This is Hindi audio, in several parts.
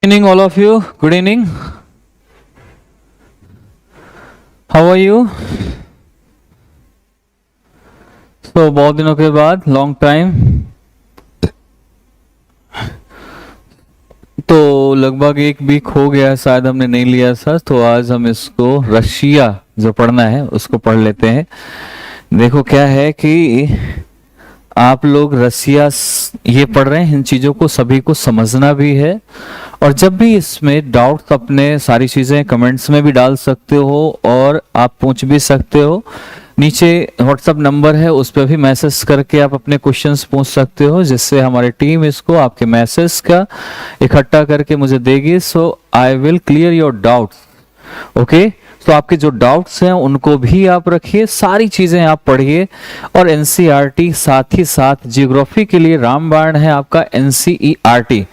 Evening, all of you. Good evening. How are you? So बहुत दिनों के बाद, लॉन्ग टाइम, तो लगभग एक वीक हो गया शायद हमने नहीं लिया था। तो आज हम इसको रशिया जो पढ़ना है उसको पढ़ लेते हैं। देखो क्या है कि आप लोग रसिया ये पढ़ रहे हैं, इन चीज़ों को सभी को समझना भी है। और जब भी इसमें डाउट्स अपने सारी चीज़ें कमेंट्स में भी डाल सकते हो और आप पूछ भी सकते हो। नीचे व्हाट्सएप नंबर है, उस पर भी मैसेज करके आप अपने क्वेश्चंस पूछ सकते हो, जिससे हमारी टीम इसको आपके मैसेज का इकट्ठा करके मुझे देगी। So I will clear your doubts. Okay, तो आपके जो डाउट्स हैं उनको भी आप रखिए, सारी चीजें आप पढ़िए। और एनसीईआरटी साथ ही साथ जियोग्राफी के लिए रामबाण है आपका एनसीईआरटी।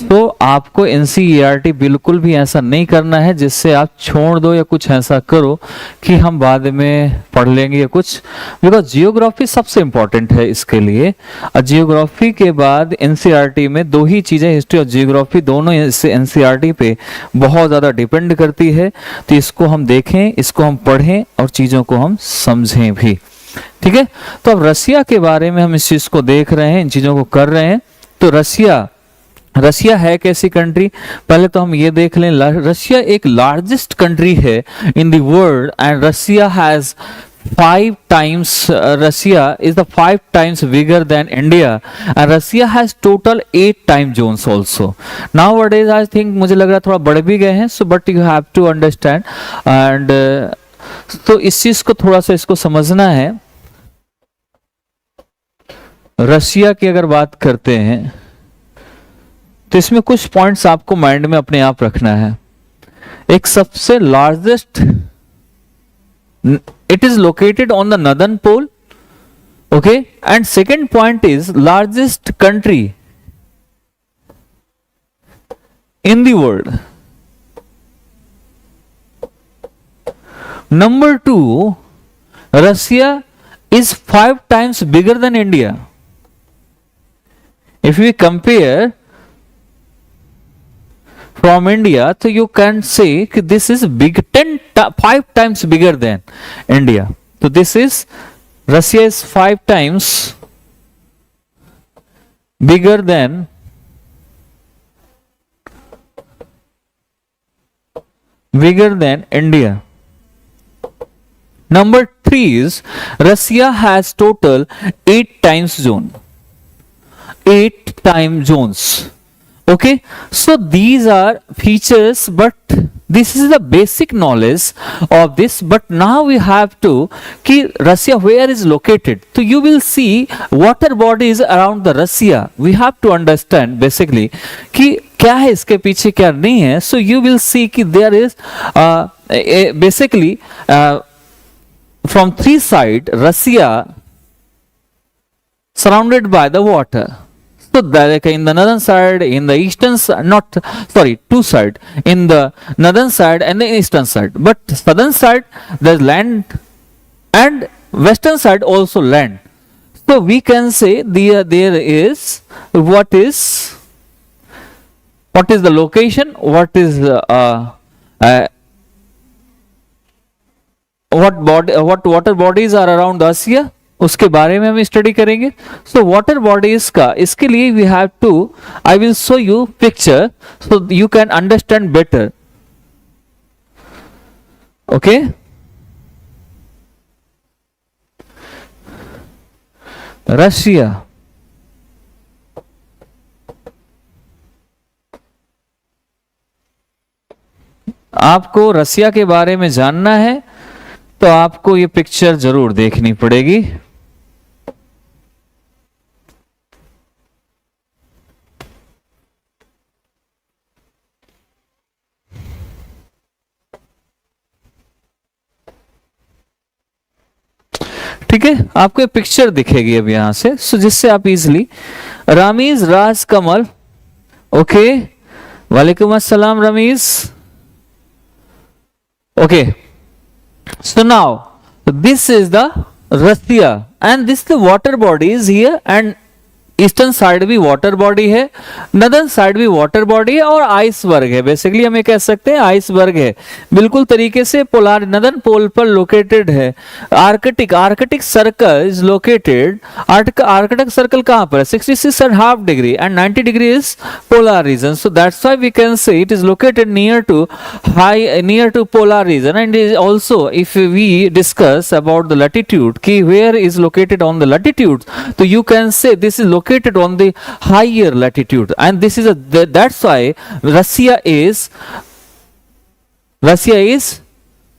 तो आपको एनसीईआरटी बिल्कुल भी ऐसा नहीं करना है जिससे आप छोड़ दो या कुछ ऐसा करो कि हम बाद में पढ़ लेंगे या कुछ। बिकॉज जियोग्राफी सबसे इंपॉर्टेंट है इसके लिए। और जियोग्राफी के बाद एनसीईआरटी में दो ही चीजें, हिस्ट्री और जियोग्राफी, दोनों इससे एनसीईआरटी पे बहुत ज्यादा डिपेंड करती है। तो इसको हम देखें, इसको हम पढ़ें और चीजों को हम समझें भी। ठीक है, तो अब रसिया के बारे में हम इस चीज को देख रहे हैं, इन चीजों को कर रहे हैं। तो रसिया है कैसी कंट्री, पहले तो हम ये देख लें। रसिया एक लार्जेस्ट कंट्री है in the world and Russia has 5 times Russia is the 5 times bigger than India and Russia has total 8 time zones also. Nowadays I think मुझे लग रहा है थोड़ा बढ़ भी गए हैं, so but you have to understand and तो इस चीज को थोड़ा सा इसको समझना है। रसिया की अगर बात करते हैं तो इसमें कुछ पॉइंट्स आपको माइंड में अपने आप रखना है। एक सबसे largest, it is located on the northern pole, okay, and second point is largest country in the world. Number 2, Russia is 5 times bigger than India. If we compare from India, so you can say that this is big, 5 times bigger than India. So this is, Russia is 5 times bigger than India. Number 3 is Russia has total 8 times zone, 8 time zones. Okay, so these are features, but this is the basic knowledge of this. But now we have to कि Russia where is located. So you will see water bodies around the Russia. We have to understand basically कि क्या है इसके पीछे, क्या नहीं है. So you will see कि there is basically from 3 sides Russia surrounded by the water. So like in the northern side, in the eastern side, not sorry, 2 sides, in the northern side and the eastern side. But southern side there's land and western side also land. So we can say there is what is the location, what is what water bodies are around Russia, उसके बारे में हम स्टडी करेंगे। सो वाटर बॉडीज का, इसके लिए we have to, I will show you picture so you can understand better. Okay, Russia आपको रसिया के बारे में जानना है तो आपको ये पिक्चर जरूर देखनी पड़ेगी। ठीक है, आपको पिक्चर दिखेगी अब यहां से, सो जिससे आप इजिली, रामीज राज कमल, ओके, वालेकुम अस्सलाम Rameez, okay. So now this is the Russia and this the water body is here and eastern side भी वाटर बॉडी है, नदर्न साइड भी वाटर बॉडी है और आइसबर्ग है। बेसिकली हम ये कह सकते हैं आइसबर्ग है, बिल्कुल तरीके से पोलर नदर्न पोल पर लोकेटेड है। Arctic Circle is located, Arctic Circle कहां पर है? 66.5 degree and 90 degree is polar region, so that's why we can say it is located near to polar region. And is also if we discuss about the latitude कि where is located on the latitude, तो you can say this is located on the higher latitude, and this is that's why Russia is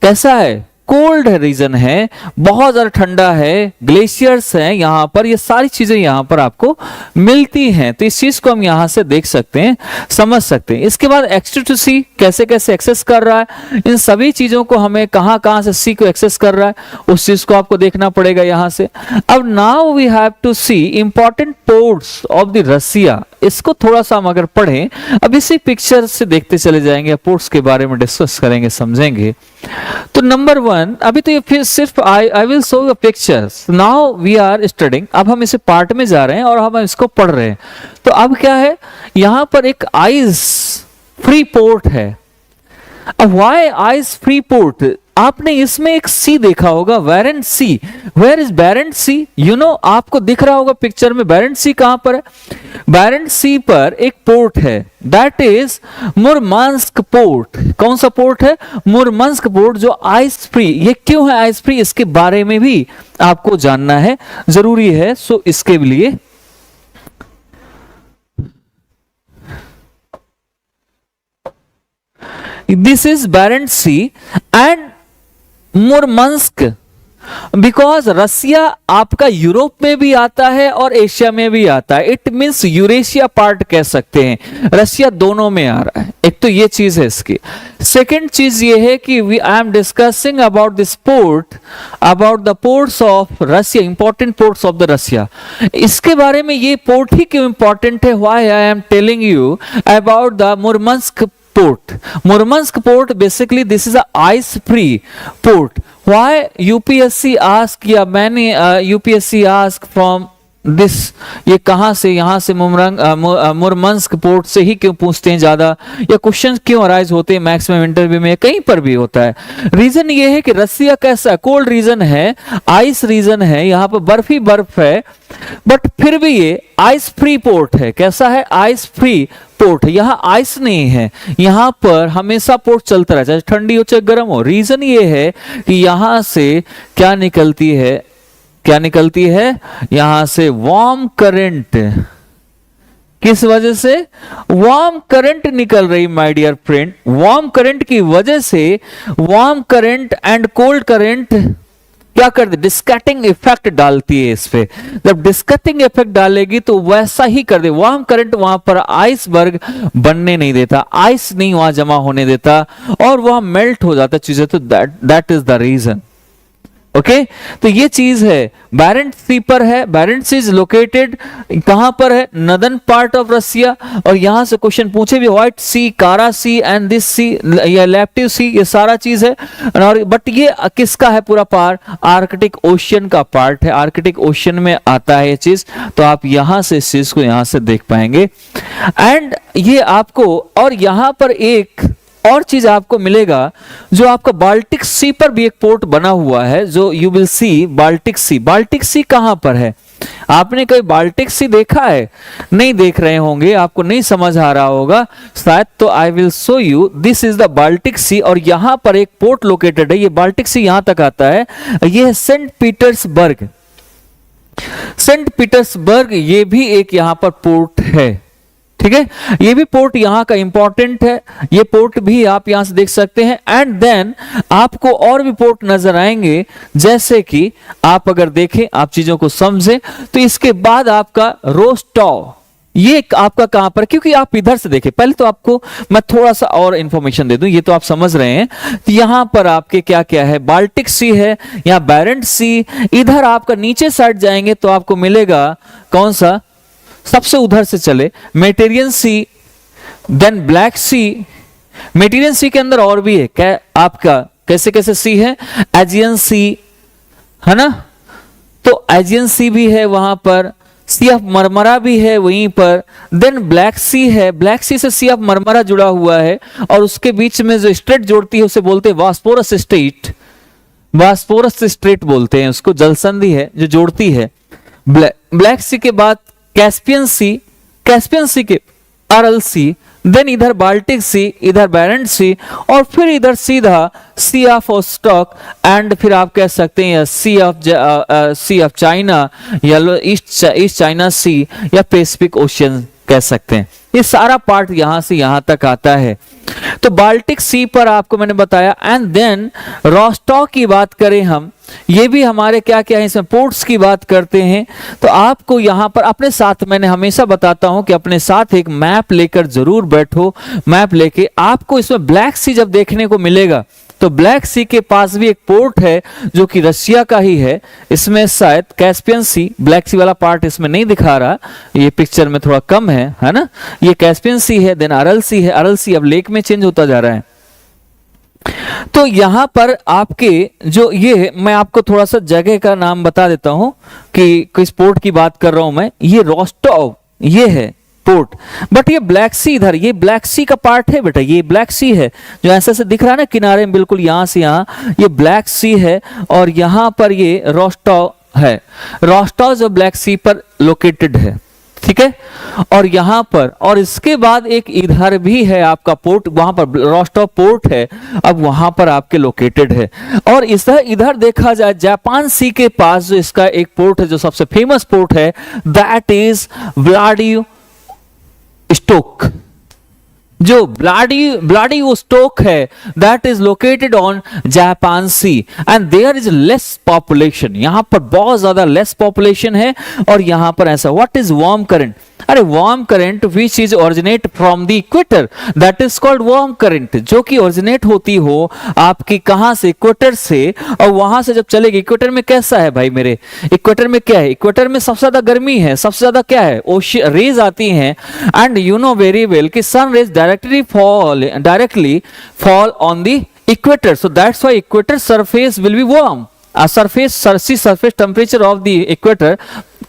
कैसा है? कोल्ड रीजन है, बहुत ज्यादा ठंडा है, ग्लेशियर्स हैं यहाँ पर, ये सारी चीजें यहाँ पर आपको मिलती हैं। तो इस चीज को हम यहाँ से देख सकते हैं, समझ सकते हैं। इसके बाद X2C कैसे कैसे एक्सेस कर रहा है, इन सभी चीजों को हमें कहाँ कहाँ से सी को एक्सेस कर रहा है, उस चीज को आपको देखना पड़ेगा यहाँ से। अब now we have to see important ports of the Russia. इसको थोड़ा सा हम अगर पढ़ें, अब इसी पिक्चर से देखते चले जाएंगे, पोर्ट्स के बारे में डिस्कस करेंगे, समझेंगे। तो नंबर 1, अभी तो ये फिर सिर्फ I will show the pictures, now we are studying. अब हम इसे पार्ट में जा रहे हैं और हम इसको पढ़ रहे हैं। तो अब क्या है, यहां पर एक आइस फ्री पोर्ट है। अब व्हाई आइस फ्री पोर्ट? आपने इसमें एक सी देखा होगा, Barents Sea. Where is Barents Sea? You know, आपको दिख रहा होगा पिक्चर में बैरेंट सी कहां पर है? बैरेंट सी पर एक पोर्ट है, दैट इज मुरमांस्क पोर्ट। कौन सा पोर्ट है? मुरमांस्क पोर्ट, जो आइस फ्री। ये क्यों है आइस फ्री, इसके बारे में भी आपको जानना है, जरूरी है। सो इसके लिए this is Barents Sea and Murmansk, because Russia आपका यूरोप में भी आता है और एशिया में भी आता है। इट मीन्स यूरेशिया पार्ट कह सकते हैं, रसिया दोनों में आ रहा है। एक तो ये चीज है इसकी। सेकेंड चीज ये है कि I am discussing about this port, about the ports of Russia, important ports of the Russia. इसके बारे में ये पोर्ट ही क्यों इंपॉर्टेंट है, why I am telling you about the Murmansk port. Murmansk port, basically this is a ice free port. Why UPSC ask, या मैंने UPSC ask from this, ये कहां से, यहां से मुरमंस्क पोर्ट से ही क्यों पूछते हैं ज्यादा, या क्वेश्चन क्यों अराइज होते हैं मैक्सिमम इंटरव्यू में, कहीं पर भी होता है। रीजन ये है कि रसिया कैसा कोल्ड रीजन है, आइस रीजन है, यहाँ पर बर्फ ही बर्फ है, बट फिर भी ये आइस फ्री पोर्ट है। कैसा है? आइस फ्री पोर्ट है। यहाँ आइस नहीं है, यहाँ पर हमेशा पोर्ट चलता रहता है, चाहे ठंडी हो चाहे गर्म हो। रीजन ये है कि यहाँ से क्या निकलती है, क्या निकलती है यहां से? Warm current. किस वजह से? वार्म करंट निकल रही my dear friend. Warm current की वजह से, warm current and cold current क्या करते? डिस्कटिंग इफेक्ट डालती है इस पे। जब डिस्कटिंग इफेक्ट डालेगी तो वैसा ही कर दे। वार्म करंट वहां पर आइसबर्ग बनने नहीं देता, आइस नहीं वहां जमा होने देता और वहां मेल्ट हो जाता चीजें। तो that is the reason. Okay, तो ये चीज है, बैरेंट सी पर है। बैरेंट सी इज लोकेटेड कहां पर है? Northern part of Russia. और यहां से क्वेश्चन पूछे भी, व्हाइट सी, कारा सी एंड दिस सी, या लैप्टिव सी, ये सारा चीज है। और बट ये किसका है पूरा पार्ट? आर्कटिक ओशियन का पार्ट है, आर्कटिक ओशियन में आता है ये चीज। तो आप यहां से इस चीज को यहां से देख पाएंगे। एंड ये आपको, और यहां पर एक और चीज आपको मिलेगा, जो आपका बाल्टिक सी पर भी एक पोर्ट बना हुआ है, जो you will see Baltic Sea. Baltic Sea कहां पर है? आपने कहीं बाल्टिक सी देखा है? नहीं देख रहे होंगे, आपको नहीं समझ आ रहा होगा शायद। तो I will show you, this is the Baltic Sea और यहां पर एक पोर्ट लोकेटेड है। ये बाल्टिक सी यहां तक आता है, ये है सेंट पीटर्सबर्ग। सेंट पीटर्सबर्ग ये भी एक यहां पर पोर्ट है, ठीक है। ये भी पोर्ट यहां का इंपॉर्टेंट है, ये पोर्ट भी आप यहां से देख सकते हैं। एंड देन आपको और भी पोर्ट नजर आएंगे, जैसे कि आप अगर देखें, आप चीजों को समझें, तो इसके बाद आपका रोस्टॉव, ये आपका कहां पर? क्योंकि आप इधर से देखें, पहले तो आपको मैं थोड़ा सा और इंफॉर्मेशन दे दूं, ये तो आप समझ रहे हैं। तो यहां पर आपके क्या क्या है? बाल्टिक सी है, यहां बैरेंट सी। इधर आपका नीचे साइड जाएंगे तो आपको मिलेगा कौन सा? सबसे उधर से चले, मेडिटेरियन सी, देन ब्लैक सी। मेडिटेरियन सी के अंदर और भी है क्या आपका? कैसे कैसे सी है? एजियन सी है ना, तो एजियन सी भी है वहां पर, सी ऑफ मरमरा भी है वहीं पर। देन ब्लैक सी है, ब्लैक सी से सी ऑफ मरमरा जुड़ा हुआ है, और उसके बीच में जो स्ट्रेट जोड़ती है उसे बोलते हैं बॉस्फोरस स्ट्रेट, बॉस्फोरस स्ट्रेट बोलते हैं उसको, जलसंधि है जो जोड़ती है। ब्लैक सी के बाद कैस्पियन सी, कैस्पियन सी के अरल सी, देन इधर बाल्टिक सी, इधर बैरेंट सी, और फिर इधर सीधा सी ऑफ ओस्टॉक, एंड फिर आप कह सकते हैं सी ऑफ चाइना, या ईस्ट चाइना सी, या पैसिफिक ओशियन कह सकते हैं। ये सारा पार्ट यहां से यहां तक आता है। तो बाल्टिक सी पर आपको मैंने बताया। एंड देन रोस्टॉक की बात करें हम, ये भी हमारे क्या क्या है, इसमें पोर्ट्स की बात करते हैं। तो आपको यहां पर अपने साथ, मैंने हमेशा बताता हूं कि अपने साथ एक मैप लेकर जरूर बैठो। मैप लेके आपको इसमें ब्लैक सी जब देखने को मिलेगा, तो ब्लैक सी के पास भी एक पोर्ट है जो कि रशिया का ही है। इसमें शायद कैस्पियन सी, ब्लैक सी वाला पार्ट इसमें नहीं दिखा रहा, ये पिक्चर में थोड़ा कम है ना। ये कैस्पियन सी है, देन अरल सी है, अरल सी अब लेक में चेंज होता जा रहा है। तो यहां पर आपके जो ये, मैं आपको थोड़ा सा जगह का नाम बता देता हूं कि किस पोर्ट की बात कर रहा हूं मैं। ये रोस्टोव, ये है पोर्ट, बट ये ब्लैक सी इधर, ये ब्लैक सी का पार्ट है बेटा, ये ब्लैक सी है जो ऐसे ऐसे दिख रहा है ना किनारे में, बिल्कुल यहां से यहां, ये ब्लैक सी है। और यहां पर ये रोस्टोव है, रोस्टोव जो ब्लैक सी पर लोकेटेड है, ठीक है। और यहां पर, और इसके बाद एक इधर भी है आपका पोर्ट, वहां पर रोस्टोव पोर्ट है, अब वहां पर आपके लोकेटेड है। और इधर देखा जाए जापान सी के पास जो इसका एक पोर्ट है जो सबसे फेमस पोर्ट है, दैट इज व्लादिवोस्टोक। जो व्लादिवोस्टोक है, that is located on Japan sea, and there is less population, यहां पर बहुत ज्यादा लेस पॉपुलेशन है। और यहां पर ऐसा, व्हाट इज वार्म करंट, अरे warm current which is originate from the equator, that is called warm current, जो कि ओरिजिनेट होती हो आपकी कहां से, इक्वेटर से, और वहां से जब चलेगी। इक्वेटर में कैसा है भाई मेरे, इक्वेटर में क्या है, इक्वेटर में सबसे ज्यादा गर्मी है, सबसे ज्यादा क्या है, ओशियन रेज आती हैं। And you know very well कि sun rays directly fall on the equator, so that's why equator surface will be warm. Surface temperature of the equator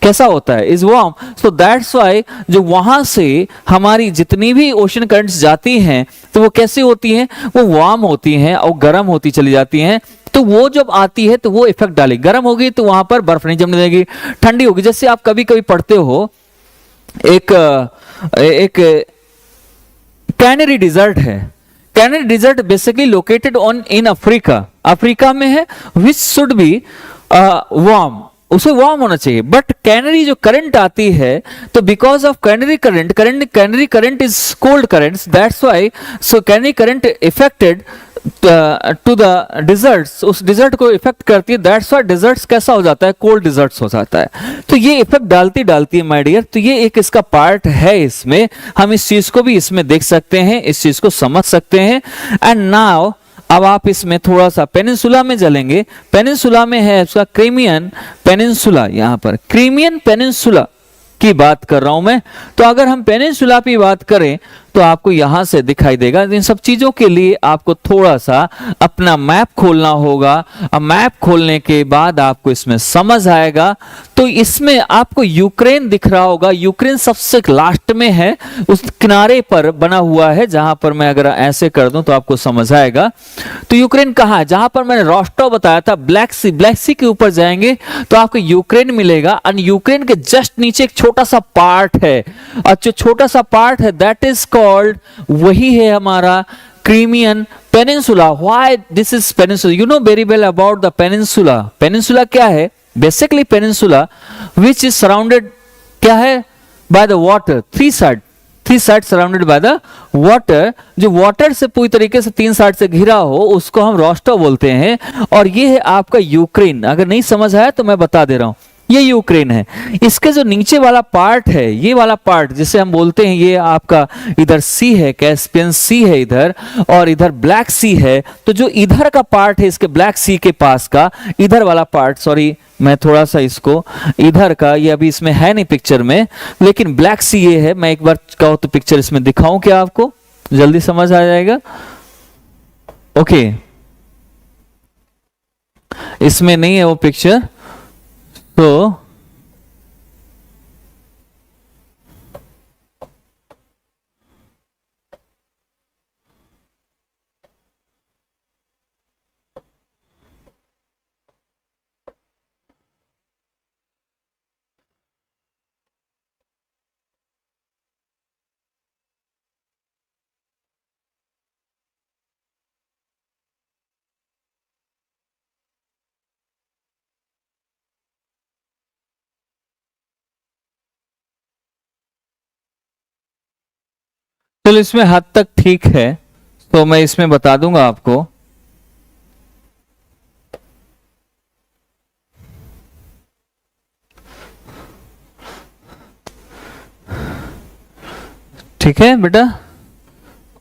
कैसा होता है, is warm. So that's why जो वहां से हमारी जितनी भी ओशन करंट्स जाती हैं, तो वो कैसी होती हैं, वो वार्म होती हैं और गर्म होती चली जाती हैं। तो वो जब आती है तो वो इफेक्ट डालेगी, गर्म होगी तो वहां पर बर्फ नहीं जमने देगी, ठंडी होगी। जैसे आप कभी कभी पढ़ते हो, एक कैनरी डिजर्ट है, Canary desert basically located on in Africa, Africa में है, विच शुड बी वार्म, उसे वार्म होना चाहिए। बट कैनरी जो करंट आती है, तो because of Canary current is cold currents, that's why so Canary current affected to the deserts, उस डिजर्ट को इफेक्ट करती है, दैट्स व्हाई डिजर्ट्स कैसा हो जाता है, कोल्ड डिजर्ट्स हो जाता है। तो ये इफेक्ट डालती है माय डियर। तो ये एक इसका पार्ट है, इसमें हम इस चीज को भी इसमें देख सकते हैं, इस चीज को समझ सकते हैं। एंड नाउ अब आप इसमें थोड़ा सा पेनिनसुला में चलेंगे। पेनिनसुला में है उसका क्रीमियन पेनिनसुला, यहां पर क्रीमियन पेनिनसुला की बात कर रहा हूं मैं। तो अगर हम पेनिनसुला की बात करें तो आपको यहां से दिखाई देगा। इन सब चीजों के लिए आपको थोड़ा सा अपना मैप खोलना होगा। अब मैप खोलने के बाद आपको इसमें समझ आएगा। तो इसमें आपको यूक्रेन दिख रहा होगा, यूक्रेन सबसे लास्ट में है, उस किनारे पर बना हुआ है, जहां पर मैं अगर ऐसे कर दूं तो आपको समझ आएगा। तो यूक्रेन कहां है, जहां पर मैंने रोस्टोव बताया था, ब्लैक सी के ऊपर जाएंगे तो आपको यूक्रेन मिलेगा। और यूक्रेन के जस्ट नीचे एक छोटा सा पार्ट है, और जो छोटा सा पार्ट है दैट इज वही है हमारा Crimean peninsula. Why this is peninsula, you know very well about the peninsula. Peninsula क्या है, basically peninsula which is surrounded क्या है, by the water, three side surrounded by the water. जो वाटर से पूरी तरीके से तीन साइड से घिरा हो उसको हम रोस्टोव बोलते हैं। और ये है आपका यूक्रेन। अगर नहीं समझ आया तो मैं बता दे रहा हूं, ये यूक्रेन है। इसके जो नीचे वाला पार्ट है, ये वाला पार्ट जिसे हम बोलते हैं, ये आपका इधर सी है, कैस्पियन सी है इधर, और इधर ब्लैक सी है। तो जो इधर का पार्ट है इसके ब्लैक सी के पास का, इधर वाला पार्ट, सॉरी मैं थोड़ा सा इसको इधर का, ये अभी इसमें है नहीं पिक्चर में, लेकिन ब्लैक सी ये है। मैं एक बार कहूं तो पिक्चर इसमें दिखाऊं क्या, आपको जल्दी समझ आ जाएगा। ओके, इसमें नहीं है वो पिक्चर, तो चलो इसमें हद तक ठीक है, तो मैं इसमें बता दूंगा आपको। ठीक है बेटा,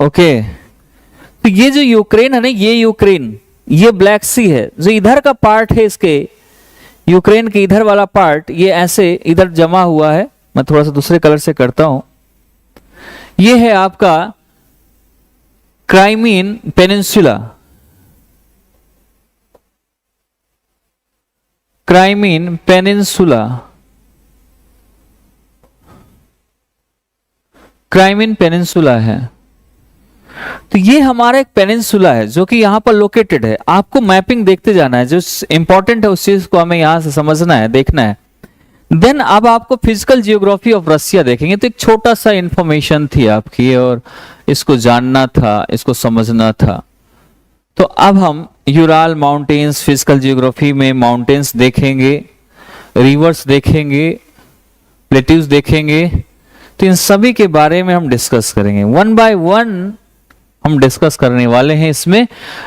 ओके। तो ये जो यूक्रेन है ना, ये यूक्रेन, ये ब्लैक सी है, जो इधर का पार्ट है इसके, यूक्रेन के इधर वाला पार्ट, ये ऐसे इधर जमा हुआ है। मैं थोड़ा सा दूसरे कलर से करता हूं। ये है आपका क्राइमीन पेनिनसुला, क्राइमीन पेनिनसुला, क्राइमीन पेनिनसुला है। तो ये हमारा एक पेनिनसुला है जो कि यहां पर लोकेटेड है। आपको मैपिंग देखते जाना है, जो इंपॉर्टेंट है उस चीज को हमें यहां से समझना है, देखना है। देन अब आपको फिजिकल जियोग्राफी ऑफ रसिया देखेंगे। तो एक छोटा सा इंफॉर्मेशन थी आपकी, और इसको जानना था, इसको समझना था। तो अब हम यूराल माउंटेन्स, फिजिकल जियोग्राफी में माउंटेन्स देखेंगे, रिवर्स देखेंगे, प्लेट्यूज देखेंगे। तो इन सभी के बारे में हम डिस्कस करेंगे, वन बाय वन हम डिस्कस करने वाले हैं। इसमें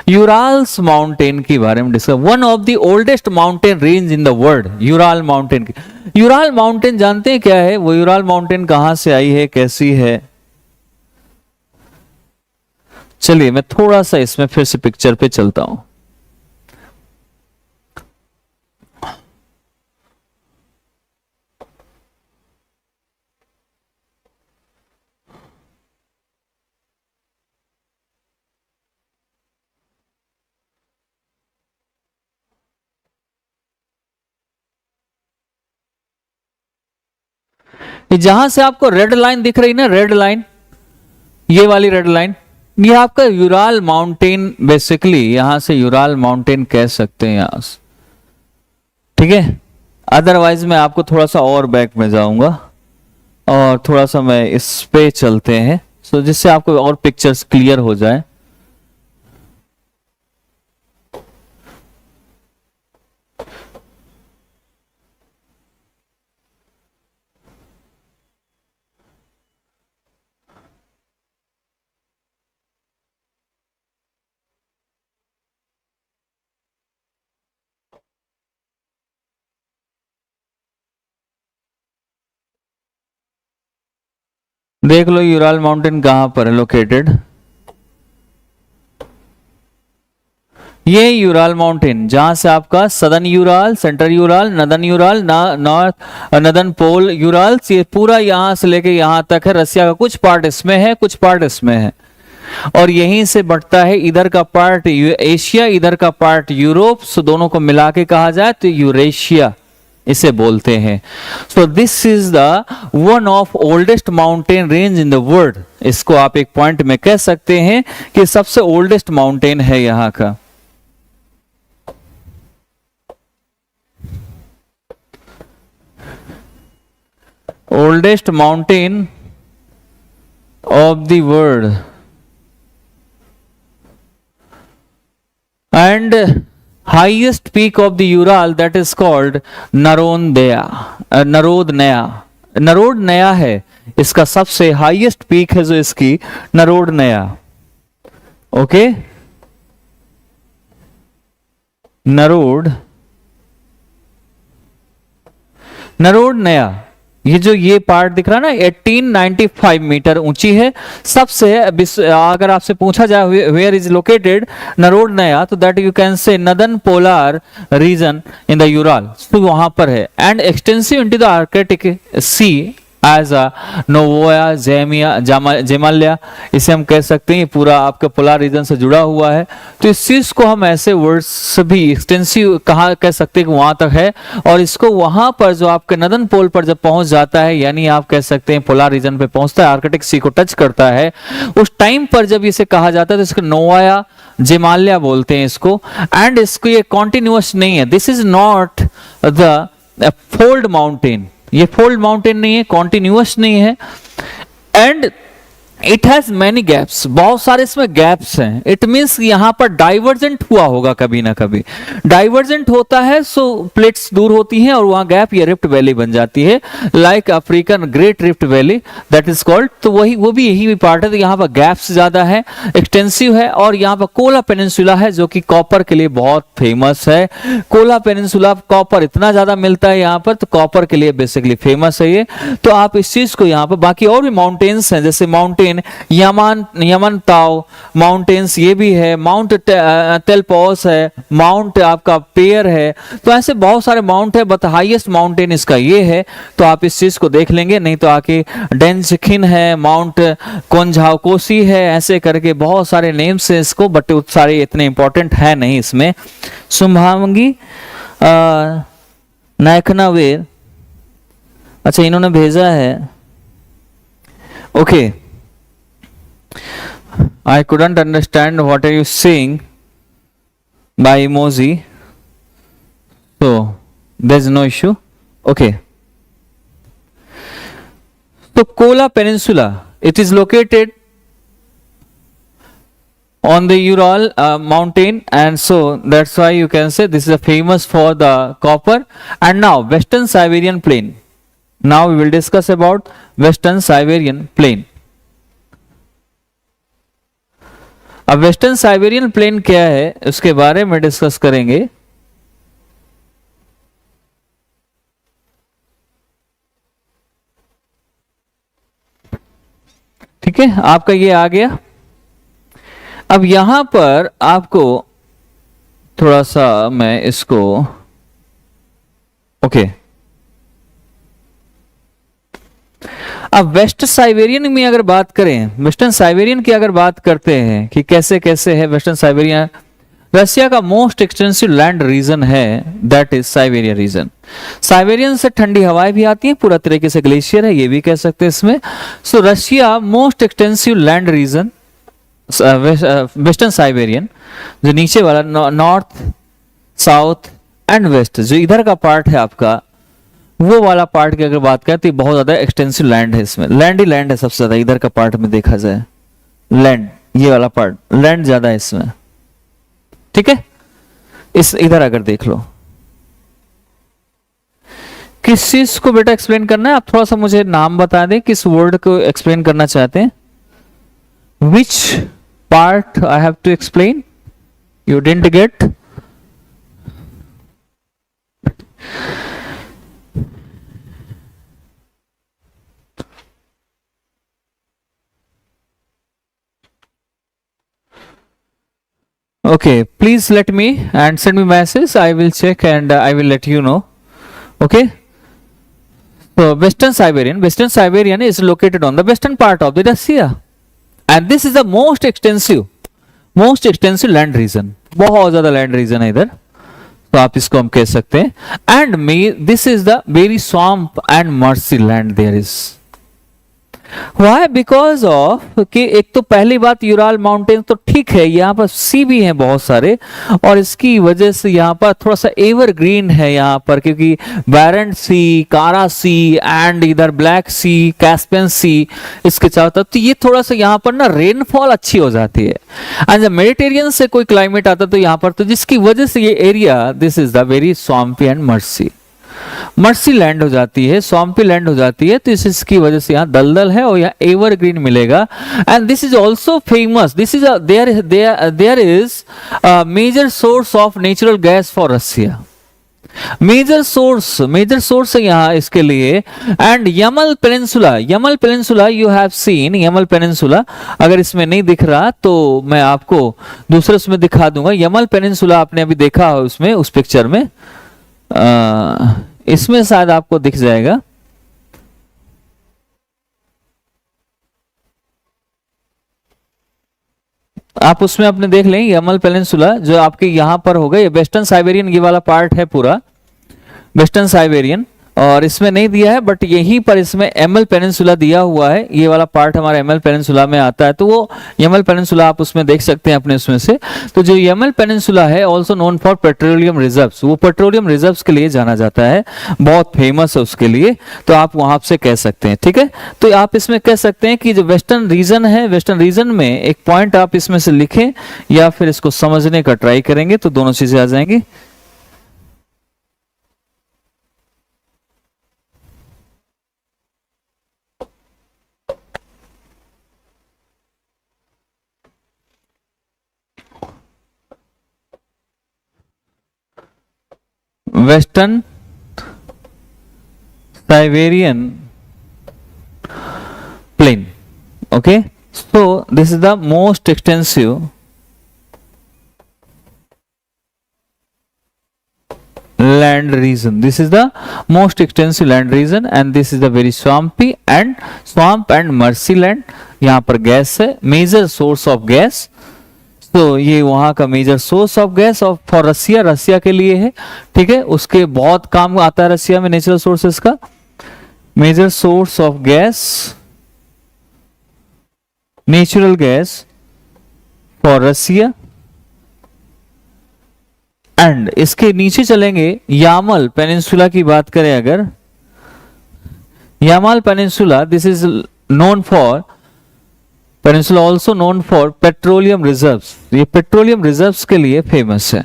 यूराल्स माउंटेन के बारे में discuss, one of the oldest mountain range in the world, Ural mountain. Ural mountain जानते हैं क्या है? वो यूराल माउंटेन कहां से आई है, कैसी है? चलिए मैं थोड़ा सा इसमें फिर से पिक्चर पे चलता हूं। जहां से आपको रेड लाइन दिख रही ना, रेड लाइन, ये वाली रेड लाइन, ये आपका यूराल माउंटेन, बेसिकली यहां से यूराल माउंटेन कह सकते हैं यहां से। ठीक है, अदरवाइज मैं आपको थोड़ा सा और बैक में जाऊंगा और थोड़ा सा मैं इस पे चलते हैं, सो जिससे आपको और पिक्चर्स क्लियर हो जाए। देख लो यूराल माउंटेन कहां पर है लोकेटेड। ये यूराल माउंटेन, जहां से आपका southern Ural, central Ural, northern Ural, north northern pole Ural, ये पूरा यहां से लेके यहां तक है। रसिया का कुछ पार्ट इसमें है, कुछ पार्ट इसमें है, और यहीं से बढ़ता है। इधर का पार्ट एशिया, इधर का पार्ट यूरोप, सो दोनों को मिला के कहा जाए तो यूरेशिया इसे बोलते हैं। So this is the one of oldest mountain range in the world. इसको आप एक पॉइंट में कह सकते हैं कि सबसे ओल्डेस्ट माउंटेन है यहां का। Oldest mountain of the world and highest peak of the Ural, that is called Narodnaya, Narodnaya, Narodnaya है इसका सबसे हाईएस्ट पीक है जो इसकी Narodnaya। ओके, Narodnaya, ये जो ये पार्ट दिख रहा है ना, 1895 मीटर ऊंची है सबसे। अगर आपसे पूछा जाए वेयर इज लोकेटेड नरोडनया, तो that you can say northern polar region in the Ural, तो वहां पर है। And extensive into the Arctic Sea as a Novaya Zemlya, इसे हम कह सकते हैं पूरा आपके पोलार रीजन से जुड़ा हुआ है। तो इस चीज को हम ऐसे वर्ड्स भी एक्सटेंसिव कहा कह सकते हैं कि वहां तक है, और इसको वहां पर जो आपके नदन पोल पर जब पहुंच जाता है, यानी आप कह सकते हैं पोलार रीजन पे पहुंचता है, आर्कटिक सी को टच करता है, उस टाइम पर जब इसे कहा जाता है तो इसको नोवाया जेमाल्या बोलते हैं इसको। एंड इसको ये कॉन्टिन्यूअस नहीं है, this is not the fold mountain, ये फोल्ड माउंटेन नहीं है, कॉन्टिन्यूअस नहीं है। And it has many gaps, बहुत सारे इसमें गैप्स हैं। इट मीन्स यहाँ पर डाइवर्जेंट हुआ होगा कभी ना कभी। डाइवर्जेंट होता है सो प्लेट्स दूर होती हैं और वहां गैप या रिफ्ट वैली बन जाती है, like African great rift valley that is called. तो वही वो भी यही पार्ट है। तो यहाँ पर गैप्स ज्यादा है, एक्सटेंसिव है। और यहाँ पर कोला पेनिनसुला है जो कि कॉपर के लिए बहुत फेमस है। कोला पेनिनसुला कॉपर इतना ज्यादा मिलता है यहाँ पर, तो कॉपर के लिए बेसिकली फेमस है ये। तो आप इस चीज को यहाँ पर, बाकी और भी माउंटेन्स हैं जैसे माउंटेन यमन ताओ माउंटेन्स ये भी है, माउंट टेलपॉस है, माउंट आपका पेयर है। तो ऐसे बहुत सारे माउंट है, बट हाईएस्ट माउंटेन इसका ये है। तो आप इस चीज को देख लेंगे, नहीं तो आके डेंजखिन है, माउंट कोंझाओकोसी है, ऐसे करके बहुत सारे नेम्स है इसको, बट सारे इतने इंपॉर्टेंट है नहीं इसमें। सुम्भांगी नायकनावेर, अच्छा इन्होंने भेजा है, okay. I couldn't understand what are you saying by emoji, so there's no issue, okay. So Kola Peninsula, it is located on the Ural mountain, and so that's why you can say this is a famous for the copper. And now Western Siberian Plain. Now we will discuss about Western Siberian Plain. अब वेस्टर्न साइबेरियन प्लेन क्या है उसके बारे में डिस्कस करेंगे। ठीक है, आपका ये आ गया। अब यहां पर आपको थोड़ा सा मैं इसको ओके अब वेस्ट साइबेरियन में अगर बात करें, वेस्टर्न साइबेरियन की अगर बात करते हैं कि कैसे कैसे है वेस्टर्न साइबेरिया, रशिया का मोस्ट एक्सटेंसिव लैंड रीजन है, that is Siberia region. Siberian से ठंडी हवाएं भी आती हैं, पूरा तरीके से ग्लेशियर है, ये भी कह सकते हैं इसमें। So Russia most extensive land region western Siberian, जो नीचे वाला नॉर्थ साउथ एंड वेस्ट, जो इधर का पार्ट है आपका, वो वाला पार्ट की अगर बात करें तो बहुत ज्यादा एक्सटेंसिव लैंड है, इसमें लैंड ही लैंड है सबसे ज्यादा इधर का पार्ट में देखा जाए, लैंड ये वाला पार्ट लैंड ज्यादा है इसमें। ठीक है, इस इधर अगर देख लो, किस चीज को बेटा एक्सप्लेन करना है, आप थोड़ा सा मुझे नाम बता दें, किस वर्ड को एक्सप्लेन करना चाहते हैं। Which part I have to explain, you didn't get. Okay, please let me and send me message. I will check and I will let you know. Okay. So Western Siberian is located on the western part of the Russia, and this is the most extensive land region. बहुत ज़्यादा land region है इधर, तो आप इसको हम कह सकते हैं। And this is the very swamp and marshy land there is. Why? Because of कि एक तो पहली बात यूराल माउंटेन तो ठीक है, यहाँ पर सी भी हैं बहुत सारे, और इसकी वजह से यहाँ पर थोड़ा सा एवरग्रीन है यहाँ पर, क्योंकि बैरेंट सी, कारा सी एंड इधर ब्लैक सी, कैस्पियन सी इसके चारों तरफ, तो ये थोड़ा सा यहाँ पर ना रेनफॉल अच्छी हो जाती है। एंड जब मेडिटेरियन से कोई क्लाइमेट आता तो यहाँ पर, तो जिसकी वजह से ये area this is the very swampy and marshy land हो जाती है, स्वाम्पी लैंड हो जाती है, तो इसकी वजह से यहाँ दलदल है और यहाँ एवरग्रीन मिलेगा। And this is also famous, this is there is major source of natural gas for Russia, major source है यहाँ इसके लिए। एंड Yamal peninsula you have seen, Yamal peninsula अगर इसमें नहीं दिख रहा तो मैं आपको दूसरे उसमें दिखा दूंगा। यमल पेनिनसुला आपने अभी देखा हो उसमें, उस पिक्चर में, इसमें शायद आपको दिख जाएगा। आप उसमें अपने देख लें यमल पेनिनसुला जो आपके यहां पर होगा, ये वेस्टर्न साइबेरियन ये वाला पार्ट है पूरा वेस्टर्न साइबेरियन, और इसमें नहीं दिया है, बट यहीं पर इसमें एमएल पेनिनसुला दिया हुआ है, ये वाला पार्ट हमारा एमएल पेनिनसुला में आता है, तो वो एमएल पेनिनसुला आप उसमें देख सकते हैं अपने उसमें से। तो जो एमएल पेनिनसुला है also known for petroleum reserves, वो पेट्रोलियम रिजर्व्स के लिए जाना जाता है, बहुत फेमस है उसके लिए, तो आप वहां से कह सकते हैं, ठीक है। तो आप इसमें कह सकते हैं कि जो वेस्टर्न रीजन है, वेस्टर्न रीजन में एक पॉइंट आप इसमें से लिखें या फिर इसको समझने का ट्राई करेंगे तो दोनों चीजें आ जाएंगी। Western Siberian plain, okay, so this is the most extensive land region, this is the most extensive land region and this is the very swampy and swamp and marshy land। यहाँ पर गैस है, मेजर सोर्स ऑफ गैस, तो ये वहां का major source of gas of for Russia, Russia के लिए है, ठीक है। उसके बहुत काम आता है रसिया में नेचुरल सोर्सेस का, major source of gas, natural gas for Russia. And इसके नीचे चलेंगे, यामल पेनिनसुला की बात करें अगर, Yamal peninsula this is known for, peninsula also known for petroleum reserves, ये पेट्रोलियम रिजर्व्स के लिए फेमस है,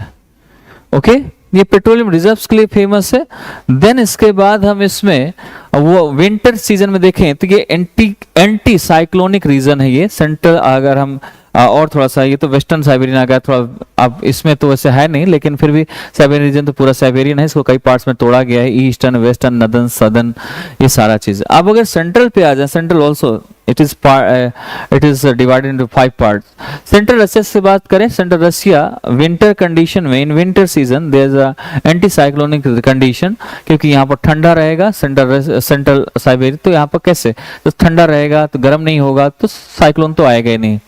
ओके, ये पेट्रोलियम रिजर्व्स के लिए फेमस है। देन इसके बाद हम इसमें वो विंटर सीजन में देखें तो ये एंटी साइक्लोनिक रीजन है, ये सेंट्रल, अगर हम और थोड़ा सा, ये तो वेस्टर्न साइबेरियन आ गया थोड़ा, अब इसमें तो वैसे है नहीं, लेकिन फिर भी साइबेरियन रीजन तो पूरा साइबेरियन है, इसको कई पार्ट्स में तोड़ा गया है, ईस्टर्न, वेस्टर्न, नदन, सदर्न, ये सारा चीज। अब अगर सेंट्रल पे आ जाए, central also it is divided into 5 parts. Central Russia से बात करें, सेंट्रल रशिया विंटर कंडीशन में, in winter season there is a anti cyclonic condition, क्योंकि यहाँ पर ठंडा रहेगा, सेंट्रल साइबेरिया, तो यहाँ पर कैसे, तो ठंडा रहेगा तो गर्म नहीं होगा, तो साइक्लोन तो आएगा ही नहीं।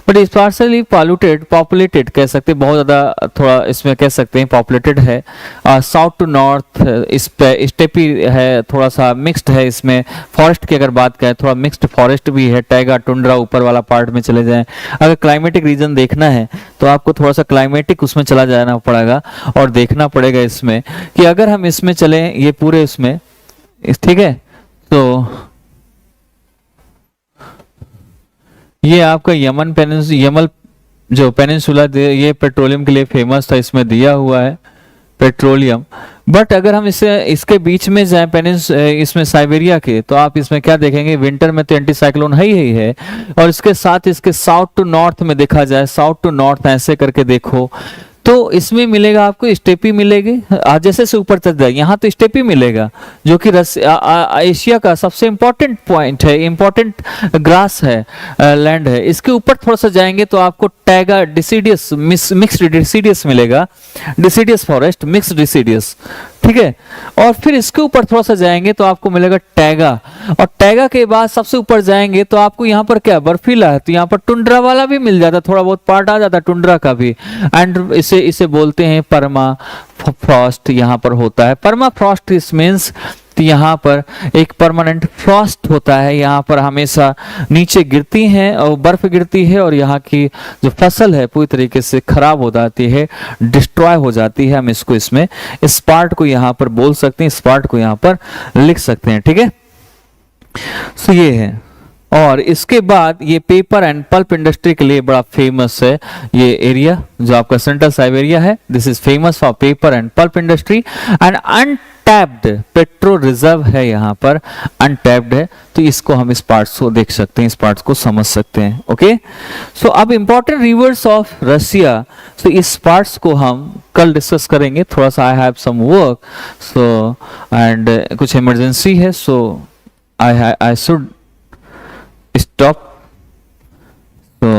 बट इस पार्सली पॉल्यूटेड, पॉपुलेटेड कह सकते हैं, बहुत ज्यादा थोड़ा इसमें कह सकते हैं पॉपुलेटेड है, साउथ टू नॉर्थ इस पे स्टेपी है, थोड़ा सा मिक्स्ड है इसमें। फॉरेस्ट की अगर बात करें, थोड़ा मिक्स्ड फॉरेस्ट भी है, टैगा, टुंड्रा ऊपर वाला पार्ट में चले जाएं। अगर क्लाइमेटिक रीजन देखना है तो आपको थोड़ा सा क्लाइमेटिक उसमें चला जाना पड़ेगा और देखना पड़ेगा इसमें कि अगर हम इसमें चले, ये पूरे इसमें, ठीक है, तो ये आपका यमन यमल जो पेनिनसुला ये पेट्रोलियम के लिए फेमस था, इसमें दिया हुआ है पेट्रोलियम। बट अगर हम इसे इसके बीच में जाए इसमें साइबेरिया के, तो आप इसमें क्या देखेंगे, विंटर में तो एंटी साइक्लोन ही है, और इसके साथ इसके साउथ टू नॉर्थ में देखा जाए, साउथ टू नॉर्थ ऐसे करके देखो तो इसमें मिलेगा आपको स्टेपी मिलेगी, जैसे से ऊपर चल जाए यहाँ तो स्टेपी मिलेगा, जो कि एशिया का सबसे इंपॉर्टेंट पॉइंट है, इंपॉर्टेंट ग्रास है, लैंड है। इसके ऊपर थोड़ा सा जाएंगे तो आपको टैगा डिसीडियस, मिक्स्ड डिसीडियस मिलेगा, डिसीडियस फॉरेस्ट, मिक्स्ड डिसीडियस, ठीक है। और फिर इसके ऊपर थोड़ा सा जाएंगे तो आपको मिलेगा टैगा, और टैगा के बाद सबसे ऊपर जाएंगे तो आपको यहाँ पर क्या, बर्फीला है, तो यहाँ पर टुंड्रा वाला भी मिल जाता, थोड़ा बहुत पार्ट आ जाता टुंड्रा का भी। एंड इसे बोलते हैं परमा फ्रॉस्ट, यहाँ पर होता है परमा फ्रॉस्ट, इस मीन्स यहाँ पर एक परमानेंट फ्रॉस्ट होता है, यहाँ पर हमेशा नीचे गिरती हैं और बर्फ गिरती है, और यहाँ की जो फसल है पूरी तरीके से खराब हो जाती है, डिस्ट्रॉय हो जाती है। हम इसको इसमें इस पार्ट को यहाँ पर बोल सकते हैं, इस पार्ट को यहाँ पर लिख सकते हैं, ठीक है। सो ये है, और इसके बाद ये पेपर एंड पल्प इंडस्ट्री के लिए बड़ा फेमस है ये एरिया, जो आपका सेंट्रल साइबेरिया है, this is famous for paper and pulp industry and untapped petro reserve है, यहाँ पर अनटैप्ड है, तो इसको हम इस पार्ट्स को देख सकते हैं, इस पार्ट्स को समझ सकते हैं, ओके। सो अब important rivers of Russia, so इस पार्ट्स को हम कल डिस्कस करेंगे, थोड़ा सा I have some work, so and कुछ इमरजेंसी है, so I should stop, so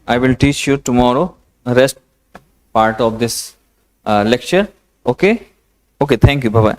I will teach you tomorrow rest part of this lecture, okay, thank you, bye bye.